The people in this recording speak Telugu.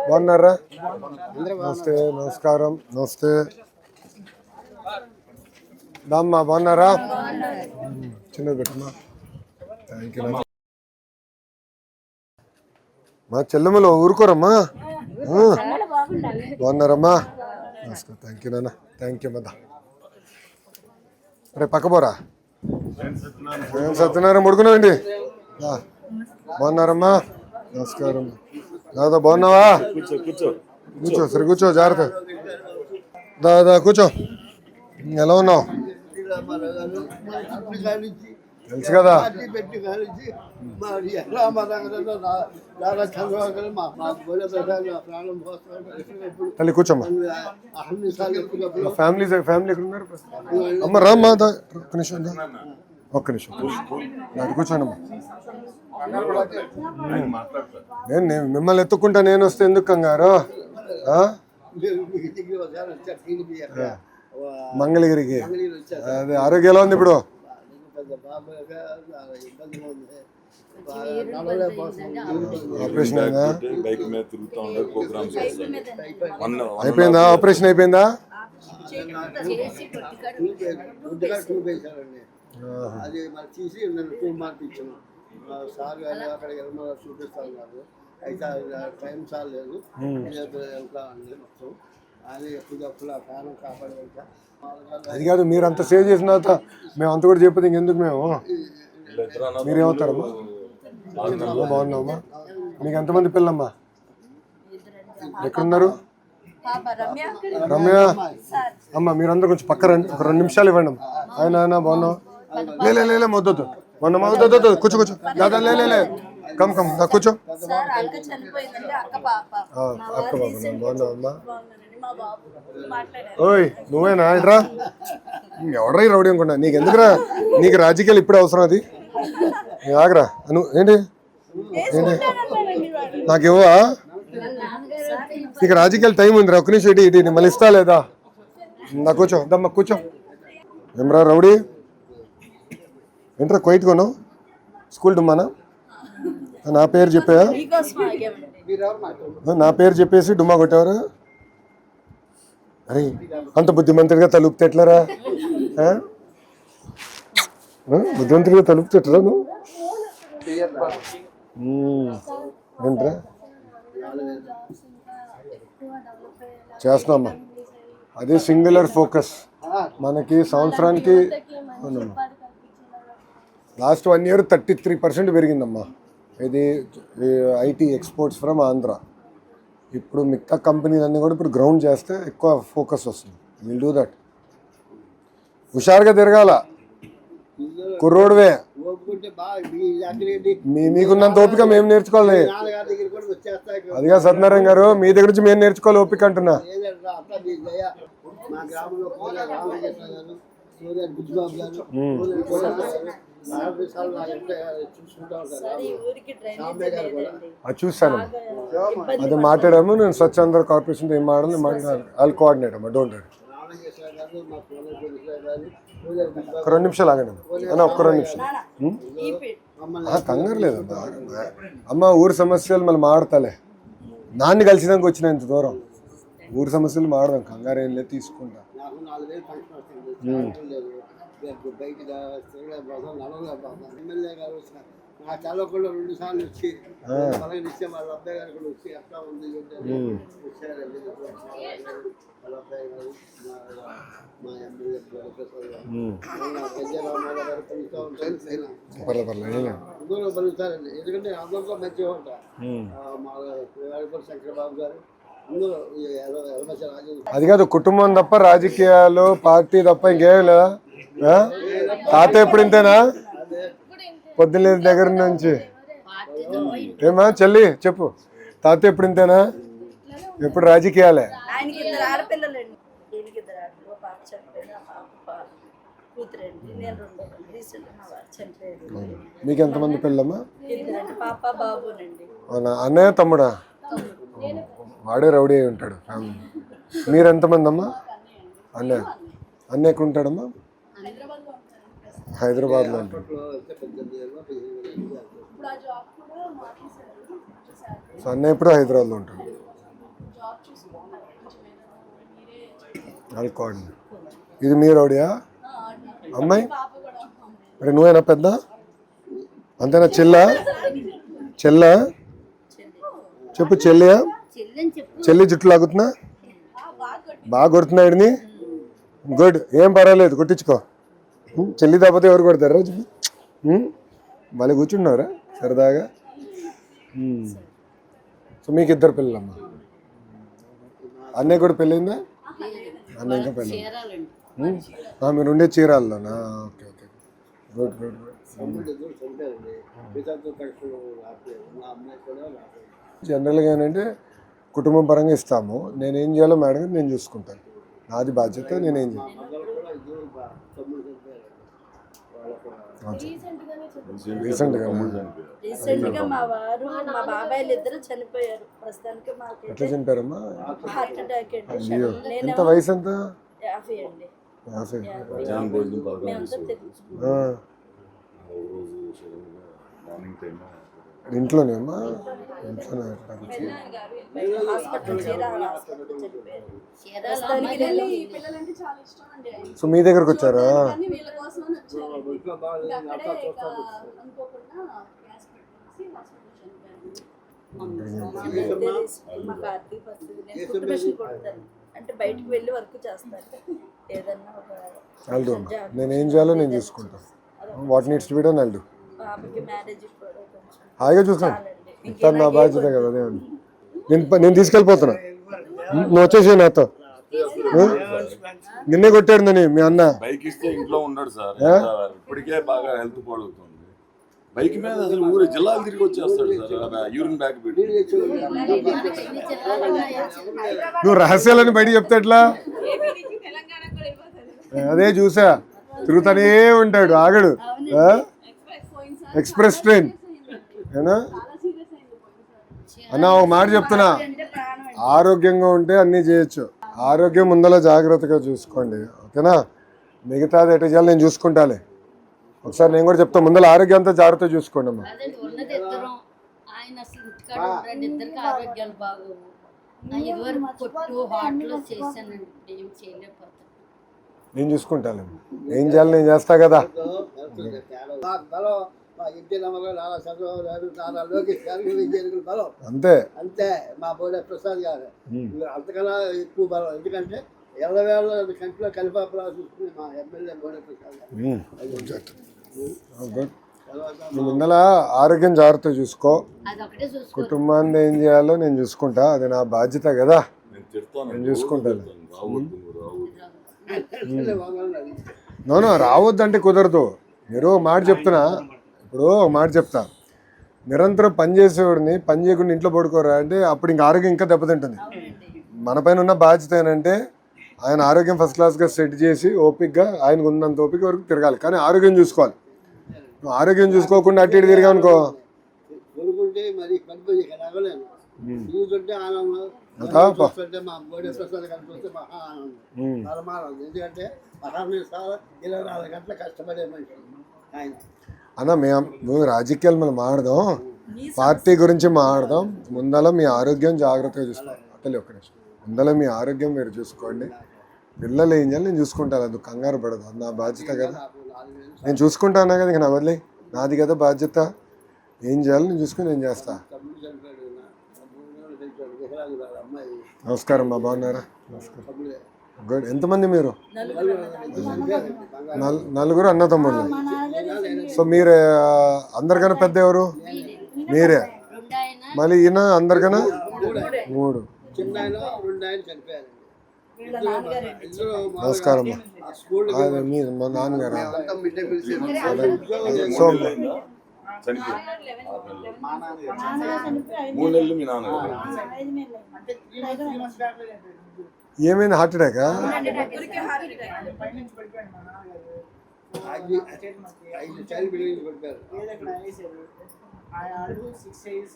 బాగున్నారా? నమస్తే, నమస్కారం. నమస్తే దామ్మా, బాగున్నారా? చిన్నది పెట్టమ్మా. Thank you. మా చెల్లెమ్మలు ఊరుకోరమ్మా. బాగున్నారమ్మా? నమస్తే. థ్యాంక్ యూ నాన్న. థ్యాంక్ యూ మదా. రే పక్కపోరా. ఏం సత్యనారాయణ ముడుకున్నావండి? బాగున్నారమ్మా? నమస్కారం. దాదా బాగున్నావా? కూర్చో సరే, కూర్చో జాగ్రత్త. దాదా కూర్చో. ఎలా ఉన్నావు? తెలుసు కదా. తల్లి కూర్చోమ్మా. ఫ్యామిలీ ఎక్కడ ఉన్నారు? అమ్మ రామ్మా. ఒక్క నిమిషం, ఒక్క నిమిషం కూర్చోండమ్మా. నేను మిమ్మల్ని ఎత్తుకుంటా, నేను వస్తే ఎందుకు కంగారు? మంగళగిరికి. అదే ఆరోగ్యం ఎలా ఉంది ఇప్పుడు? ఆపరేషన్ అయిపోయిందా? ఆపరేషన్ అయిపోయిందా? అది మరి తీసి నన్ను మార్పించాను సార్ గారు. అక్కడికి వెళ్ళమని చూపిస్తా ఉన్నారు. అయితే టైం సార్ లేదు, వెళ్తా అండి మొత్తం. అది ఎప్పుడు ఆ ప్రాణం కాపాడేట. అది కాదు, మీరు అంత సేవ్ చేసిన తర్వాత మేము అంత కూడా చెప్పదు ఇంకెందుకు? మేము మీరేమవుతారమ్మా? బాగున్నామ్మా. మీకు ఎంతమంది పిల్లమ్మా? ఎక్కడున్నారు? రమ్య అమ్మ, మీరందరూ కొంచెం పక్క రండి. ఒక 2 నిమిషాలు ఇవ్వండి. ఆయన బాగున్నావు? లే మొద్దొద్దు. మొద్దు కూర్చో కూర్చో. దాదా లే కమ్ దా కూర్చో. అక్క బాబు బాగున్నావమ్మా? ఓయ్ నువ్వేనా? ఇట్రా. ఎవడ్రా రౌడీ అనుకున్నా. నీకు ఎందుకురా? నీకు రాజకీయాలు ఇప్పుడే అవసరం. అది ఆగరా. నువ్వు ఏంటి నాకేవా? నీకు రాజకీయాలు టైం ఉందిరా. ఒక్క నిమిషం ఇటు మళ్ళీ ఇస్తా లేదా? నా కూర్చో. దమ్మా కూర్చో. ఏమరా రౌడీ? ఏంట్రా క్వైట్ కొను? స్కూల్ డుమ్మానా? నా పేరు చెప్పా? నా పేరు చెప్పేసి డుమ్మా కొట్టేవారు? అరే అంత బుద్ధిమంతుడిగా తలుపుతే ఎట్లరా? బుద్ధిమంతుడిగా తలుపుతే ఎట్లా నువ్వు? ఏంట్రా చేస్తున్నామ్మా? అదే సింగులర్ ఫోకస్ మనకి సంవత్సరానికి. Last 1 year 33% పెరిగిందమ్మా. ఇది ఐటీ ఎక్స్పోర్ట్స్ ఫ్రమ్ ఆంధ్ర. ఇప్పుడు మిగతా కంపెనీలన్నీ కూడా ఇప్పుడు గ్రౌండ్ చేస్తే ఎక్కువ ఫోకస్ వస్తుంది. Will do that. హుషారుగా తిరగాల. కుర్రోడువే. మీకున్నంత ఓపిక మేము నేర్చుకోవాలి. అదిగా సత్యనారాయణ గారు, మీ దగ్గర నుంచి మేము నేర్చుకోవాలి ఓపిక అంటున్నా. అది చూస్తాను. అది మాట్లాడాము. నేను స్వచ్ఛంద కార్పొరేషన్ ఏం మాట్లాడాలి. వాళ్ళు కోఆర్డినేట్ అమ్మా. Don't worry. ఒక 2 నిమిషాలు ఆగండి అన్న. ఒక్క 2 నిమిషాలు. కంగారు లేదమ్మా. అమ్మ ఊరి సమస్యలు మళ్ళీ మాడతాలే. నాన్ని కలిసినాక వచ్చిన ఇంత దూరం. ఊరి సమస్యలు మాడదాం. కంగారు ఏం లేదు, తీసుకుంటా. ఎమ్మెల్యే గారు నా చదవకుండా 2 సార్లు వచ్చి పలకరిస్తే వాళ్ళ అబ్బాయి గారు కూడా వచ్చి ఎట్లా ఉంది వచ్చారండి. వాళ్ళ అబ్బాయి గారు మా ఎమ్మెల్యే పెద్దరామారావు గారు పలుకుతూ ఉంటారు. అందరూ పలుకుతారండి. ఎందుకంటే అందరితో మంచిగా ఉంటారు. మా శంకరబాబు గారు. అది కాదు, కుటుంబం తప్ప రాజకీయాలు పార్టీ తప్ప ఇంకేం లేదా? తాత ఎప్పుడు ఇంతేనా? పొద్దున్న దగ్గర నుంచి ఏమా చెల్లి చెప్పు. తాత ఎప్పుడు ఇంతేనా? ఎప్పుడు రాజకీయాలే? మీకు ఎంతమంది పిల్లమ్మా? అవునా? అన్నయ్య తమ్ముడా? వాడే రౌడీ అయి ఉంటాడు. మీరు ఎంతమంది అమ్మా? అన్నయ్య ఎక్కడ ఉంటాడమ్మా? హైదరాబాద్లో ఉంటాడు. సో అన్న ఇప్పుడు హైదరాబాద్లో ఉంటాడు. అల్కోండి. ఇది మీ రౌడియా అమ్మాయి? మరి నువ్వేనా పెద్ద? అంతేనా? చెల్లా చెప్పు. చెల్లియా? చెల్లి జుట్టు లాగుతున్నా? బాగా కొడుతున్నాడిని. గుడ్, ఏం పర్వాలేదు, కొట్టించుకో. చెల్లి తప్పతే ఎవరు కొడతారా? మళ్ళీ కూర్చున్నారా సరదాగా? సో మీకు ఇద్దరు పిల్లలమ్మా. అన్నయ్య కూడా పెళ్ళిందా? అన్న ఇంకా పెళ్ళి. మీరు ఉండే చీరాల్లోనా? Okay okay, good good good. జనరల్గా ఏంటంటే కుటుంబం పరంగా ఇస్తాము. నేనేం చేయాలో మేడం నేను చూసుకుంటాను. నాది బాధ్యత, నేనేం చేయాలి. రీసెంట్గా మా వారు మా బాబాయిలు ఇద్దరు చనిపోయారు. ప్రస్తుతానికి మాకు ఎట్లా చనిపోయారమ్మా? హార్ట్ అటాక్ అండి. ఎంత వయసు ఎంత? 50 అండి. 50. మేమంతా తెలుసు. ఇంట్లోనేమ్మా? ఇంట్లోనే. హాస్పిటల్ చీరాల హాస్పిటల్ చనిపోయారు. ప్రస్తుతానికి పిల్లలంటే చాలా ఇష్టం అండి. సో మీ దగ్గరకు వచ్చారా? కానీ వీళ్ళ కోసం అని వచ్చారు. అక్కడే ఇక అనుకోకుండా గ్యాస్ పెట్టేసి హాస్పిటల్ చనిపోయారు. మాకు ఆర్థిక పరిస్థితి నేను ఫుడ్ మెషిన్ కొడతాను. అంటే బయటకు వెళ్ళి వర్క్ చేస్తాను. ఏదన్నా ఒక నేనేం చేయాలో నేను చూసుకుంటాను. What needs to be done I'll do. బాబుకి మ్యారేజ్ కూడా కొంచెం హాయిగా చూసుకోండి. ఇస్తాను, నా బాధ్యత కదా. అదే నేను తీసుకెళ్ళిపోతున్నా. నువ్వు వచ్చేసి నాతో. నిన్నే కొట్టాడు నన్ను మీ అన్న. బైక్ ఇస్తే ఇంట్లో ఉన్నాడు సార్. ఇప్పటికే బాగా హెల్త్ పాడవుతుంది. బైక్ మీద అసలు ఊరు జిల్లాలు తిరిగి వచ్చేస్తాడు సార్. యూరిన్ బ్యాగ్ పెట్టి. నువ్వు రహస్యాలని బయట చెప్తే ఎట్లా? అదే చూసా, తిరుగుతానే ఉంటాడు, ఆగడు. ఎక్స్ప్రెస్ ట్రైన్ ఏనా అన్న? ఒక మాట చెప్తున్నా, ఆరోగ్యంగా ఉంటే అన్నీ చేయొచ్చు. ఆరోగ్యం ముందర జాగ్రత్తగా చూసుకోండి, ఓకేనా? మిగతాది ఎటు చేయాలి నేను చూసుకుంటాలే. ఒకసారి నేను కూడా చెప్తాను, ముందర ఆరోగ్యం అంతా జాగ్రత్తగా చూసుకోండి అమ్మా. నేను చూసుకుంటాను. ఏం చేయాలి నేను చేస్తా కదా. అంతే అంతే మా బోడే ప్రసాద్ గారు అంతకన్నా ఎక్కువ బలం. ఎందుకంటే 20,000 కంట్లో కలిపాపలా చూసుకుని మా ఎమ్మెల్యే బోడే ప్రసాద్ గారు. నువ్వు ముందల ఆరోగ్యం జాగ్రత్తగా చూసుకో. కుటుంబాన్ని ఏం చేయాలో నేను చూసుకుంటా. అది నా బాధ్యత కదా, నేను చూసుకుంటాను. నో రావద్దంటే కుదరదు. మీరు మాట చెప్తున్నా, ఇప్పుడు మాట చెప్తా, నిరంతరం పని చేసేవాడిని పని చేయకుండా ఇంట్లో పడుకోరా అంటే అప్పుడు ఇంకా ఆరోగ్యం ఇంకా దెబ్బతింటుంది. మన పైన ఉన్న బాధ్యత ఏంటంటే ఆయన ఆరోగ్యం ఫస్ట్ క్లాస్గా సెట్ చేసి ఓపిక్గా ఆయనకు ఉన్నంత ఓపిక వరకు తిరగాలి. కానీ ఆరోగ్యం చూసుకోవాలి. నువ్వు ఆరోగ్యం చూసుకోకుండా అటు ఇటు తిరిగానుకో కొనుక్కుంటే మరి కనిపించి రాగలేను. చూస్తుంటే ఆనందం, చూస్తుంటే మా బోడే ప్రసాద్ గారిని చూస్తే మహా ఆనందం, పరమానందం. ఎందుకంటే 24 గంటలు కష్టపడే మనిషి ఆయన. అన్న మేము రాజకీయాలు మనం మాడదాం, పార్టీ గురించి మాడదాం. ముందల మీ ఆరోగ్యం జాగ్రత్తగా చూసుకోవాలి. అతలే ఒక్క నిమిషం. ముందల మీ ఆరోగ్యం మీరు చూసుకోండి. పిల్లలు ఏం చేయాలి నేను చూసుకుంటాను. అందుకు కంగారు పడదు, అది నా బాధ్యత కదా. నేను చూసుకుంటానా కదా, ఇంకా నా వదిలే, నాది కదా బాధ్యత. ఏం చేయాలి నేను చూసుకుని నేను చేస్తా. నమస్కారం అమ్మా, బాగున్నారా? నమస్కారం. గుడ్. ఎంతమంది మీరు? నలుగురు అన్న తమ్ముళ్ళు. సో మీరు అందరికన్నా పెద్ద ఎవరు? మీరే. మళ్ళీ ఈయన అందరికన్నా 3. నమస్కారం అమ్మా. మీరు మా నాన్నగారు. సో 3 నెలలు మీ నాన్న. ఏమైంది? హార్ట్ అటాకా? 5 చైల్డ్ బిల్డింగ్ పెట్టారు.